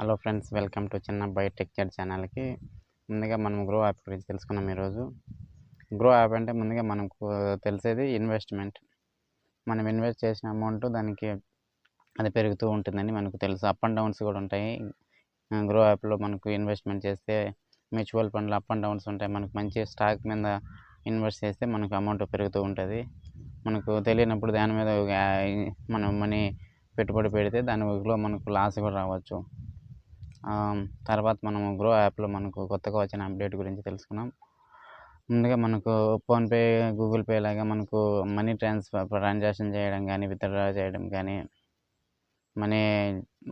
Hello friends, welcome to Chinnabbayi టెక్చర్ ఛానల్కి. ముందుగా మనం గ్రో యాప్ గురించి తెలుసుకున్నాం. ఈరోజు గ్రో యాప్ అంటే ముందుగా మనకు తెలిసేది ఇన్వెస్ట్మెంట్. మనం ఇన్వెస్ట్ చేసిన అమౌంట్ దానికి అది పెరుగుతూ ఉంటుందని మనకు తెలుసు. అప్ అండ్ డౌన్స్ కూడా ఉంటాయి. గ్రో యాప్లో మనకు ఇన్వెస్ట్మెంట్ చేస్తే మ్యూచువల్ ఫండ్లు అప్ అండ్ డౌన్స్ ఉంటాయి. మనకు మంచి స్టాక్ మీద ఇన్వెస్ట్ చేస్తే మనకు అమౌంట్ పెరుగుతూ ఉంటుంది. మనకు తెలియనప్పుడు దాని మీద మనం మనీ పెట్టుబడి పెడితే దానిలో మనకు లాస్ కూడా రావచ్చు. తర్వాత మనము గ్రో యాప్లో మనకు కొత్తగా వచ్చిన అప్డేట్ గురించి తెలుసుకున్నాం. ముందుగా మనకు ఫోన్పే, గూగుల్ పే లాగా మనకు మనీ ట్రాన్సాక్షన్ చేయడం కానీ, విత్డ్రా చేయడం కానీ, మనీ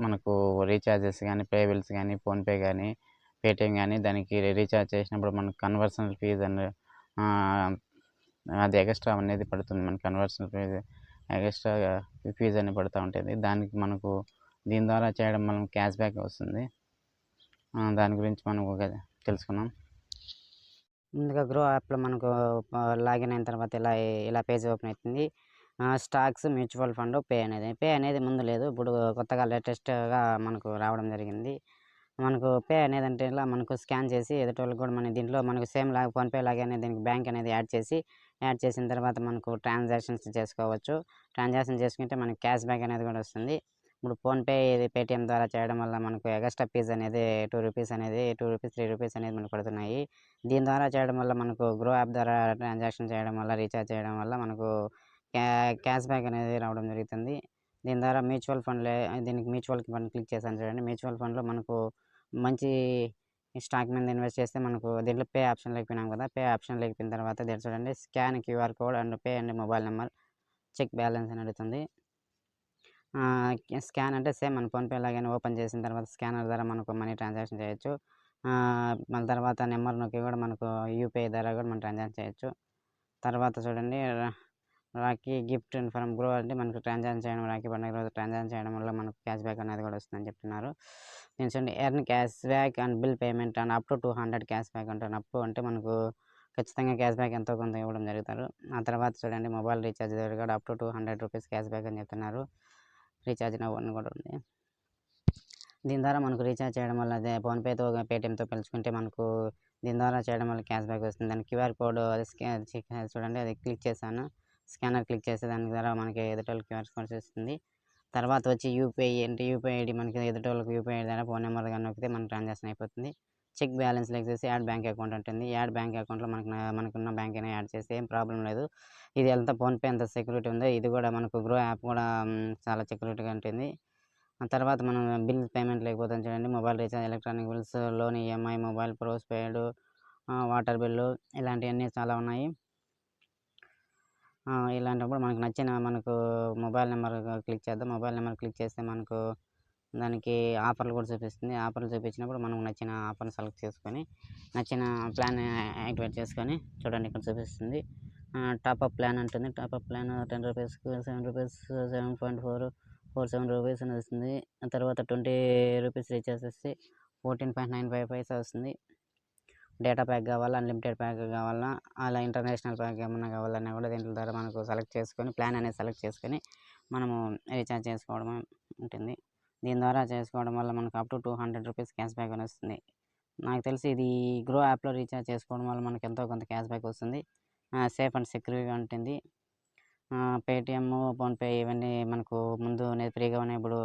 మనకు రీఛార్జెస్ కానీ, పే బిల్స్ కానీ, ఫోన్పే కానీ, పేటిఎం కానీ దానికి రీఛార్జ్ చేసినప్పుడు మనకు కన్వర్షన్ ఫీజ్ అది ఎక్స్ట్రా అనేది పడుతుంది. మనకు కన్వర్షన్ ఫీజ్ ఎక్స్ట్రా ఫీజ్ అని పడుతూ ఉంటుంది. దానికి మనకు దీని ద్వారా చేయడం వల్ల క్యాష్ బ్యాక్ వస్తుంది. దాని గురించి మనం తెలుసుకున్నాం. ముందుగా గ్రో యాప్లో మనకు లాగిన్ అయిన తర్వాత ఇలా పేజ్ ఓపెన్ అవుతుంది. స్టాక్స్, మ్యూచువల్ ఫండ్, పే అనేది ముందు లేదు, ఇప్పుడు కొత్తగా లేటెస్ట్గా మనకు రావడం జరిగింది. మనకు పే అనేది అంటే ఇలా మనకు స్కాన్ చేసి ఎదుటోళ్ళకి కూడా మన దీంట్లో మనకు సేమ్ లాగా ఫోన్పే లాగానే దీనికి బ్యాంక్ అనేది యాడ్ చేసిన తర్వాత మనకు ట్రాన్సాక్షన్స్ చేసుకోవచ్చు. ట్రాన్సాక్షన్ చేసుకుంటే మనకి క్యాష్ బ్యాక్ అనేది కూడా వస్తుంది. ఇప్పుడు ఫోన్పే, పేటిఎం ద్వారా చేయడం వల్ల మనకు ఎక్స్ట్రా ఫీజ్ అనేది ₹2 అనేది ₹3 అనేది మనకు పడుతున్నాయి. దీని ద్వారా చేయడం వల్ల మనకు గ్రో యాప్ ద్వారా ట్రాన్సాక్షన్ చేయడం వల్ల, రీఛార్జ్ చేయడం వల్ల మనకు క్యాష్ బ్యాక్ అనేది రావడం జరుగుతుంది. దీని ద్వారా దీనికి మ్యూచువల్ ఫండ్ క్లిక్ చేశాను చూడండి. మ్యూచువల్ ఫండ్లో మనకు మంచి స్టాక్ మీద ఇన్వెస్ట్ చేస్తే మనకు దీంట్లో పే ఆప్షన్ లేకపోయినాం కదా, పే ఆప్షన్ లేకపోయిన తర్వాత దీంట్లో చూడండి scan QR code and pay and mobile number, check balance అని అడుగుతుంది. స్కాన్ అంటే సేమ్ మన ఫోన్పే లాగానే ఓపెన్ చేసిన తర్వాత స్కానర్ ద్వారా మనకు మనీ ట్రాన్సాక్షన్ చేయొచ్చు. మళ్ళీ తర్వాత నెంబర్ నొక్కి కూడా మనకు యూపీఐ ద్వారా కూడా మనం ట్రాన్సాక్షన్ చేయొచ్చు. తర్వాత చూడండి రాఖీ గిఫ్ట్ ఫ్రమ్ గ్రో అంటే మనకు ట్రాన్సాక్షన్ చేయడం, రాఖీ పండుగ రోజు ట్రాన్సాక్షన్ చేయడం వల్ల మనకు క్యాష్ బ్యాక్ అనేది కూడా వస్తుందని చెప్తున్నారు. నేను చూడండి earn cash back and bill payment and up to 200 cash back అంటారు. అప్పు అంటే మనకు ఖచ్చితంగా క్యాష్ బ్యాక్ ఎంతో కొంత ఇవ్వడం జరుగుతారు. ఆ తర్వాత చూడండి మొబైల్ రీఛార్జ్ దగ్గర కూడా అప్ టు ₹200 క్యాష్ బ్యాక్ అని చెప్తున్నారు. రీఛార్జ్ నౌ అని కూడా ఉంది. దీని ద్వారా మనకు రీఛార్జ్ చేయడం వల్ల అదే ఫోన్పేతో, పేటిఎంతో పిలుచుకుంటే మనకు దీని ద్వారా చేయడం వల్ల క్యాష్ బ్యాక్ వస్తుంది. దాని QR కోడ్ చూడండి, అది క్లిక్ చేశాను. స్కానర్ క్లిక్ చేస్తే దాని ద్వారా మనకి ఎదుటోళ్ళకి QR కోడ్ వస్తుంది. తర్వాత వచ్చి యూపీఐ అంటే యూపీఐ ఐడి, మనకి ఎదుటోళ్ళకి యూపీఐ ద్వారా ఫోన్ నెంబర్ కానీ నొక్కితే మన ట్రాన్సాక్షన్ అయిపోతుంది. చెక్ బ్యాలెన్స్ లెక్ చేసి యాడ్ బ్యాంక్ అకౌంట్ ఉంటుంది. యాడ్ బ్యాంక్ అకౌంట్లో మనకున్న బ్యాంక్ అయినా యాడ్ చేస్తే ఏం ప్రాబ్లం లేదు. ఇది ఎంత ఫోన్పే ఎంత సెక్యూరిటీ ఉందో ఇది కూడా మనకు గ్రో యాప్ కూడా చాలా సెక్యూరిటీగా ఉంటుంది. ఆ తర్వాత మనం బిల్ పేమెంట్ లేకపోతే చూడండి mobile recharge, electronic bills, loan EMI, mobile postpaid, water bill ఇలాంటివన్నీ చాలా ఉన్నాయి. ఇలాంటప్పుడు మనకు మొబైల్ నెంబర్ క్లిక్ చేద్దాం. మొబైల్ నెంబర్ క్లిక్ చేస్తే మనకు దానికి ఆఫర్లు కూడా చూపిస్తుంది. ఆఫర్లు చూపించినప్పుడు మనకు నచ్చిన ఆఫర్ని సెలెక్ట్ చేసుకొని నచ్చిన ప్లాన్ యాక్టివేట్ చేసుకొని చూడండి ఇక్కడ చూపిస్తుంది. టాపప్ ప్లాన్ ఉంటుంది. టాపప్ ప్లాన్ ₹10కు ₹7, ₹7.47 అని వస్తుంది. తర్వాత ₹20 రీఛార్జ్ చేస్తే 14.95 వస్తుంది. డేటా ప్యాక్ కావాలా, అన్లిమిటెడ్ ప్యాక్ కావాలా, అలా ఇంటర్నేషనల్ ప్యాక్ ఏమన్నా కావాలన్నా కూడా దీంట్లో ద్వారా మనకు సెలెక్ట్ చేసుకొని ప్లాన్ అనేది సెలెక్ట్ చేసుకొని మనము రీఛార్జ్ చేసుకోవడం ఉంటుంది. దీని ద్వారా చేసుకోవడం వల్ల మనకు అప్ టు ₹200 క్యాష్ బ్యాక్ అని వస్తుంది. నాకు తెలిసి ఇది గ్రో యాప్లో రీఛార్జ్ చేసుకోవడం వల్ల మనకు ఎంతో కొంత క్యాష్ బ్యాక్ వస్తుంది. సేఫ్ అండ్ సెక్యూర్గా ఉంటుంది. పేటిఎం, ఫోన్పే ఇవన్నీ మనకు ముందు ఫ్రీగా ఉన్నాయి, ఇప్పుడు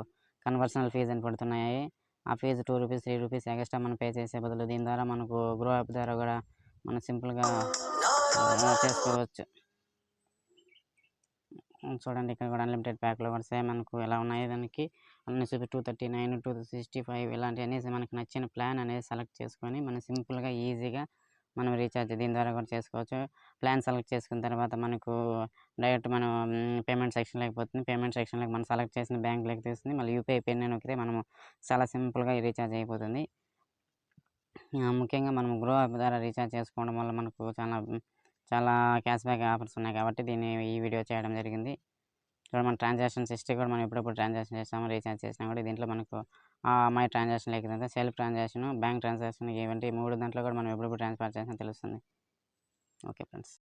కన్వర్షనల్ ఫీజ్ అని పడుతున్నాయి. ఆ ఫీజు ₹2, ₹3 ఎక్స్ట్రా మనం పే చేసే బదులు దీని ద్వారా మనకు గ్రో యాప్ ద్వారా కూడా మనం సింపుల్గా చేసుకోవచ్చు. చూడండి ఇక్కడ కూడా అన్లిమిటెడ్ ప్యాక్లో కూడా సేమ్ మనకు ఎలా ఉన్నాయి, దానికి అన్ని 239, 265 ఇలాంటివన్నీ మనకు నచ్చిన ప్లాన్ అనేది సెలెక్ట్ చేసుకొని మనం సింపుల్గా ఈజీగా మనం రీఛార్జ్ దీని ద్వారా కూడా చేసుకోవచ్చు. ప్లాన్ సెలెక్ట్ చేసుకున్న తర్వాత మనకు డైరెక్ట్ మనం పేమెంట్ సెక్షన్లోకి పోతుంది. పేమెంట్ సెక్షన్లోకి మనం సెలెక్ట్ చేసిన బ్యాంక్లోకి తీస్తుంది. మళ్ళీ యూపీఐ పిన్ నొక్కితే మనము చాలా సింపుల్గా రీఛార్జ్ అయిపోతుంది. ముఖ్యంగా మనం గ్రో యాప్ ద్వారా రీఛార్జ్ చేసుకోవడం వల్ల మనకు చాలా క్యాష్ బ్యాక్ ఆఫర్స్ ఉన్నాయి కాబట్టి ఈ వీడియో చేయడం జరిగింది. ఇక్కడ మన ట్రాన్సాక్షన్ హిస్టరీ కూడా మనం ఎప్పుడెప్పుడు ట్రాన్సాక్షన్ చేస్తాము, రీఛార్జ్ చేసినా కూడా దీంట్లో మనకు మై ట్రాన్సాక్షన్ లేకపోతే సెల్ఫ్ ట్రాన్సాక్షన్, బ్యాంక్ ట్రాన్సాక్షన్ ఇవంటి 3 దాంట్లో కూడా మనం ఎప్పుడెప్పుడు ట్రాన్స్ఫర్ చేసినా తెలుస్తుంది. Okay friends.